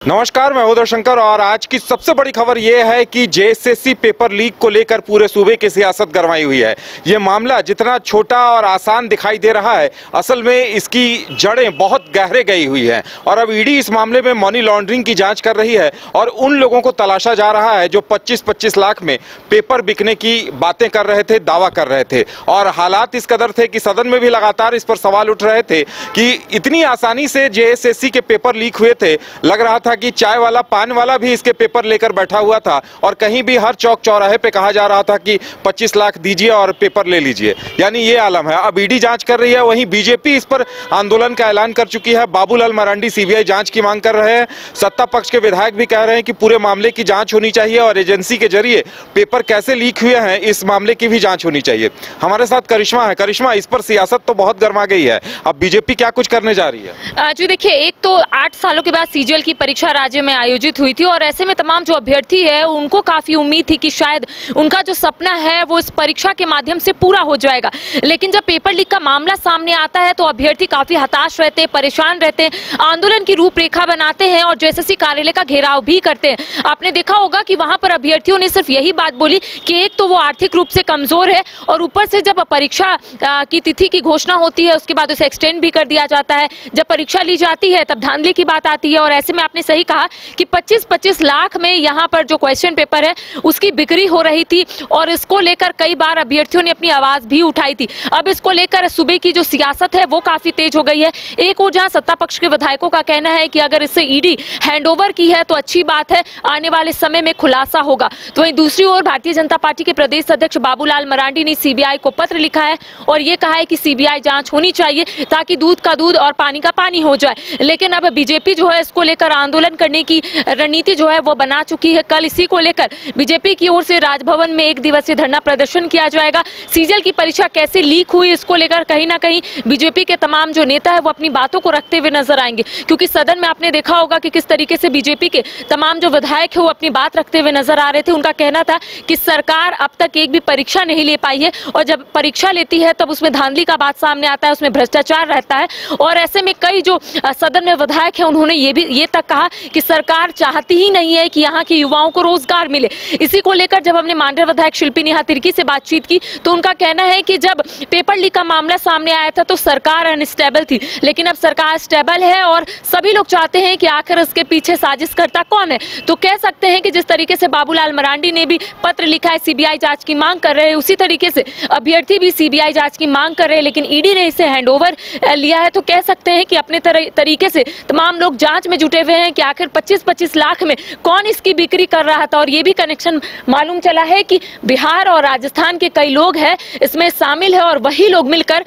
नमस्कार, मैं उदय शंकर और आज की सबसे बड़ी खबर यह है कि जेएसएससी पेपर लीक को लेकर पूरे सूबे की सियासत गरमाई हुई है। ये मामला जितना छोटा और आसान दिखाई दे रहा है, असल में इसकी जड़ें बहुत गहरे गई हुई हैं और अब ईडी इस मामले में मनी लॉन्ड्रिंग की जांच कर रही है और उन लोगों को तलाशा जा रहा है जो 25-25 लाख में पेपर बिकने की बातें कर रहे थे, दावा कर रहे थे। और हालात इस कदर थे कि सदन में भी लगातार इस पर सवाल उठ रहे थे कि इतनी आसानी से जेएसएससी के पेपर लीक हुए थे। लग रहा था कि चाय वाला पान वाला भी इसके पेपर लेकर बैठा हुआ था और कहीं भी हर चौक चौराहे पे कहा जा रहा था कि 25 लाख दीजिए और पेपर ले लीजिए। यानी ये आलम है। अब ईडी जांच कर रही है, वहीं बीजेपी इस पर आंदोलन का ऐलान कर चुकी है। बाबूलाल मरांडी सीबीआई जांच की मांग कर रहे हैं। सत्ता पक्ष के विधायक भी कह रहे हैं कि पूरे मामले की जांच होनी चाहिए और एजेंसी के जरिए पेपर कैसे लीक हुए हैं इस मामले की भी जांच होनी चाहिए। हमारे साथ करिश्मा है। करिश्मा, इस पर सियासत तो बहुत गर्मा गई है, अब बीजेपी क्या कुछ करने जा रही है? जी देखिए, एक तो 8 सालों के बाद सीजीएल की परीक्षा राज्य में आयोजित हुई थी और ऐसे में तमाम जो अभ्यर्थी है उनको काफी उम्मीद थी कि शायद उनका जो सपना है वो इस परीक्षा के माध्यम से पूरा हो जाएगा। लेकिन जब पेपर लीक का मामला सामने आता है तो अभ्यर्थी काफी हताश रहते हैं, परेशान रहते हैं, आंदोलन की रूपरेखा बनाते हैं और जेएसएससी कार्यालय का घेराव भी करते हैं। आपने देखा होगा कि वहां पर अभ्यर्थियों ने सिर्फ यही बात बोली कि एक तो वो आर्थिक रूप से कमजोर है और ऊपर से जब परीक्षा की तिथि की घोषणा होती है उसके बाद उसे एक्सटेंड भी कर दिया जाता है। जब परीक्षा ली जाती है तब धांधली की बात आती है और ऐसे में आपने सही कहा कि 25-25 लाख में यहाँ पर जो क्वेश्चन पेपर है उसकी बिक्री हो रही थी और इसको लेकर कई बार अभ्यर्थियों ने अपनी आवाज भी उठाई थी। अब इसको लेकर सूबे की जो सियासत है वो काफी तेज हो गई है। एक ओर जहाँ सत्ता पक्ष के विधायकों का कहना है कि अगर इससे ईडी हैंडओवर की है तो अच्छी बात है, आने वाले समय में खुलासा होगा, तो वहीं दूसरी ओर भारतीय जनता पार्टी के प्रदेश अध्यक्ष बाबूलाल मरांडी ने सीबीआई को पत्र लिखा है और ये कहा है कि सीबीआई जांच होनी चाहिए ताकि दूध का दूध और पानी का पानी हो जाए। लेकिन अब बीजेपी जो है इसको लेकर आंदोलन करने की रणनीति जो है वो बना चुकी है। कल इसी को लेकर बीजेपी की ओर से राजभवन में 1 दिवसीय धरना प्रदर्शन किया जाएगा। सीजीएल की परीक्षा कैसे लीक हुई इसको लेकर कहीं ना कहीं बीजेपी के तमाम जो नेता है वो अपनी बातों को रखते हुए नजर आएंगे, क्योंकि सदन में आपने देखा होगा कि किस तरीके से बीजेपी के तमाम जो विधायक है वो अपनी बात रखते हुए नजर आ रहे थे। उनका कहना था कि सरकार अब तक एक भी परीक्षा नहीं ले पाई है और जब परीक्षा लेती है तब उसमें धांधली का बात सामने आता है, उसमें भ्रष्टाचार रहता है। और ऐसे में कई जो सदन में विधायक है उन्होंने ये तक कहा कि सरकार चाहती ही नहीं है कि यहाँ के युवाओं को रोजगार मिले। इसी को लेकर जब हमने मांडर विधायक शिल्पी नेहा तिर्की से बातचीत की तो उनका कहना है कि जब पेपर लीक का मामला सामने आया था तो सरकार अनस्टेबल थी, लेकिन अब सरकार स्टेबल है और सभी लोग चाहते हैं कि आखिर इसके पीछे साजिशकर्ता कौन है। तो कह सकते हैं कि जिस तरीके से बाबूलाल मरांडी ने भी पत्र लिखा है, सीबीआई जांच की मांग कर रहे हैं, उसी तरीके से अभ्यर्थी भी सीबीआई जांच की मांग कर रहे हैं, लेकिन ईडी ने इसे हैंडओवर लिया है। तो कह सकते हैं कि अपने तरीके से तमाम लोग जांच में जुटे हुए हैं कि आखिर 25-25 लाख में कौन इसकी बिक्री कर रहा था। और ये भी कनेक्शन मालूम चला है कि बिहार और राजस्थान के कई लोग हैं इसमें शामिल है और वही लोग मिलकर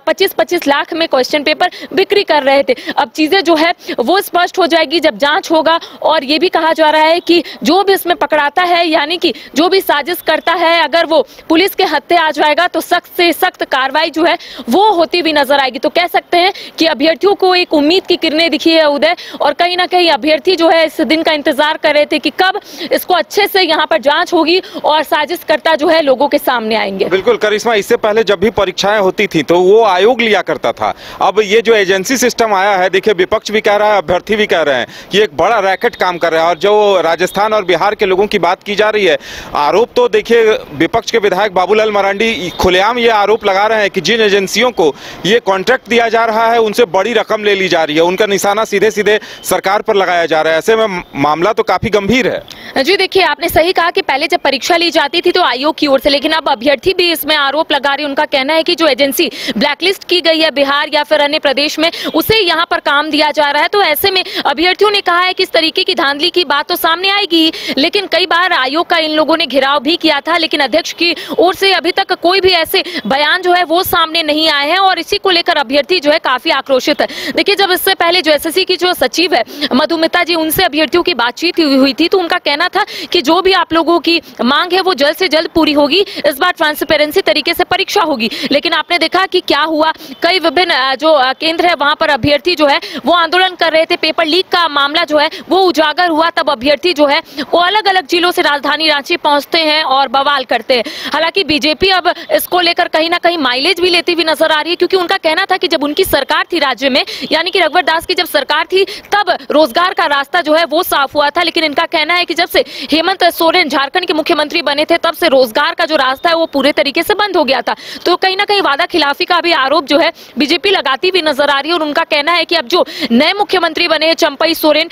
25-25 लाख में क्वेश्चन पेपर बिक्री कर रहे थे। अब चीजें जो है वो स्पष्ट हो जाएगी जब जांच होगा। और ये भी कहा जा रहा है कि जो भी इसमें पकड़ाता है, यानी कि जो भी साजिश करता है, अगर वो पुलिस के हत्थे आ जाएगा तो सख्त से सख्त कार्रवाई जो है वो होती भी नजर आएगी। तो कह सकते हैं कि अभ्यर्थियों को एक उम्मीद की किरणें दिखी है उदय, और कहीं ना कहीं अभ्यर्थी जो है इस दिन का इंतजार कर रहे थे कि कब इसको अच्छे से यहाँ पर जांच होगी और साजिशकर्ता जो है लोगों के सामने आएंगे। बिल्कुल करिश्मा, इससे पहले जब भी परीक्षाएं होती थी तो वो आयोग लिया करता था। अब ये जो एजेंसी सिस्टम आया है, देखिए विपक्ष भी कह रहा है, अभ्यर्थी भी कह रहे हैं कि एक बड़ा रैकेट काम कर रहा है। और जो राजस्थान और बिहार के लोगों की बात की जा रही है, आरोप तो देखिए विपक्ष के विधायक बाबूलाल मरांडी खुलेआम ये आरोप लगा रहे हैं कि जिन एजेंसियों को ये कॉन्ट्रैक्ट दिया जा रहा है उनसे बड़ी रकम ले ली जा रही है, उनका निशाना सीधे सीधे सरकार पर लगाया जा रहा है। ऐसे में मामला तो काफी गंभीर है। जी देखिए, आपने सही कहा कि पहले जब परीक्षा ली जाती थी तो आयोग की ओर से, लेकिन अब अभ्यर्थी भी इसमें आरोप लगा रहे हैं। उनका कहना है कि जो एजेंसी ब्लैकलिस्ट की गई है बिहार या फिर अन्य प्रदेश में, उसे यहाँ पर काम दिया जा रहा है। तो ऐसे में अभ्यर्थियों ने कहा है कि इस तरीके की धांधली की बात तो सामने आएगी, लेकिन कई बार आयोग का इन लोगों ने घेराव भी किया था, लेकिन अध्यक्ष की ओर से अभी तक कोई भी ऐसे बयान जो है वो सामने नहीं आए हैं और इसी को लेकर अभ्यर्थी जो है काफी आक्रोशित है। देखिए, जब इससे पहले जो एसएससी की जो सचिव है मधुमिता जी, उनसे अभ्यर्थियों की बातचीत हुई थी तो उनका कहना कहना था कि जो भी आप लोगों की मांग है वो जल्द से जल्द पूरी होगी, इस बार ट्रांसपेरेंसी तरीके से परीक्षा होगी। लेकिन आपने देखा कि क्या हुआ, कई विभिन्न जो केंद्र है वहां पर अभ्यर्थी जो है वो आंदोलन कर रहे थे, पेपर लीक का मामला जो है वो उजागर हुआ, तब अभ्यर्थी जो है वो अलग अलग जिलों से राजधानी रांची पहुंचते हैं और बवाल करते हैं। हालांकि बीजेपी अब इसको लेकर कहीं ना कहीं माइलेज भी लेती हुई नजर आ रही है, क्योंकि उनका कहना था कि जब उनकी सरकार थी राज्य में, यानी कि रघुवर दास की जब सरकार थी, तब रोजगार का रास्ता जो है वो साफ हुआ था। लेकिन इनका कहना है कि जब से हेमंत सोरेन झारखंड के मुख्यमंत्री बने थे, तब से रोजगार का जो रास्ता है वो पूरे तरीके से बंद हो गया था। तो कहीं ना कहीं वादा खिलाफी का भी आरोप जो है बीजेपी लगाती हुई नजर आ रही है। और उनका कहना है कि अब जो नए मुख्यमंत्री बने चंपई सोरेन,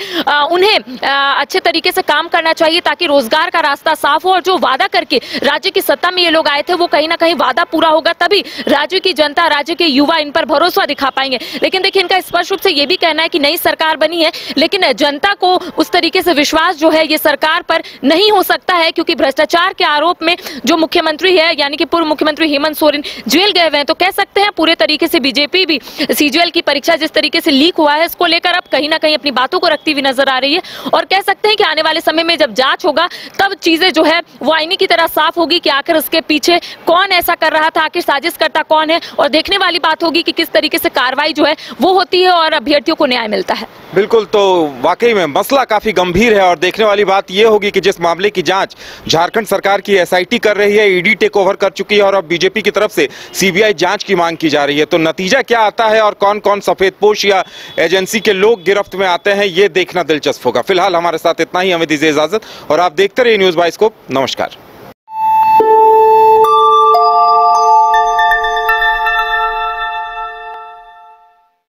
उन्हें अच्छे तरीके से काम करना चाहिए ताकि रोजगार का रास्ता साफ हो, और जो वादा करके राज्य की सत्ता में ये लोग आए थे वो कहीं ना कहीं वादा पूरा होगा, तभी राज्य की जनता, राज्य के युवा इन पर भरोसा दिखा पाएंगे। लेकिन देखिए, इनका स्पष्ट रूप से ये भी कहना है कि नई सरकार बनी है, लेकिन जनता को उस तरीके से विश्वास जो है ये सरकार पर नहीं हो सकता है, क्योंकि भ्रष्टाचार के आरोप में जो मुख्यमंत्री है यानी कि पूर्व मुख्यमंत्री हेमंत सोरेन जेल गए हुए हैं। तो कह सकते हैं पूरे तरीके से बीजेपी भी सीजीएल की परीक्षा जिस तरीके से लीक हुआ है, इसको लेकर अब कहीं ना कहीं अपनी बातों को रखती हुई नजर आ रही है। और कह सकते हैं कि आने वाले समय में जब जांच होगा, तब चीजें जो है वो आईने की तरह साफ होगी कि आखिर उसके पीछे कौन ऐसा कर रहा था, आखिर साजिश करता कौन है। और देखने वाली बात होगी कि किस तरीके से कार्रवाई जो है वो होती है और अभ्यर्थियों को न्याय मिलता है। बिल्कुल, तो वाकई में मसला काफी गंभीर है और देखने वाली बात यह होगी कि जिस मामले की जांच झारखंड सरकार की एसआईटी कर रही है, ईडी टेक ओवर कर चुकी है और अब बीजेपी की तरफ से सीबीआई जांच की मांग की जा रही है, तो नतीजा क्या आता है और कौन कौन सफेदपोश या एजेंसी के लोग गिरफ्त में आते हैं, ये देखना दिलचस्प होगा। फिलहाल हमारे साथ इतना ही, हमें दीजिए इजाजत और आप देखते रहिए न्यूज़ बाइस्कोप। नमस्कार।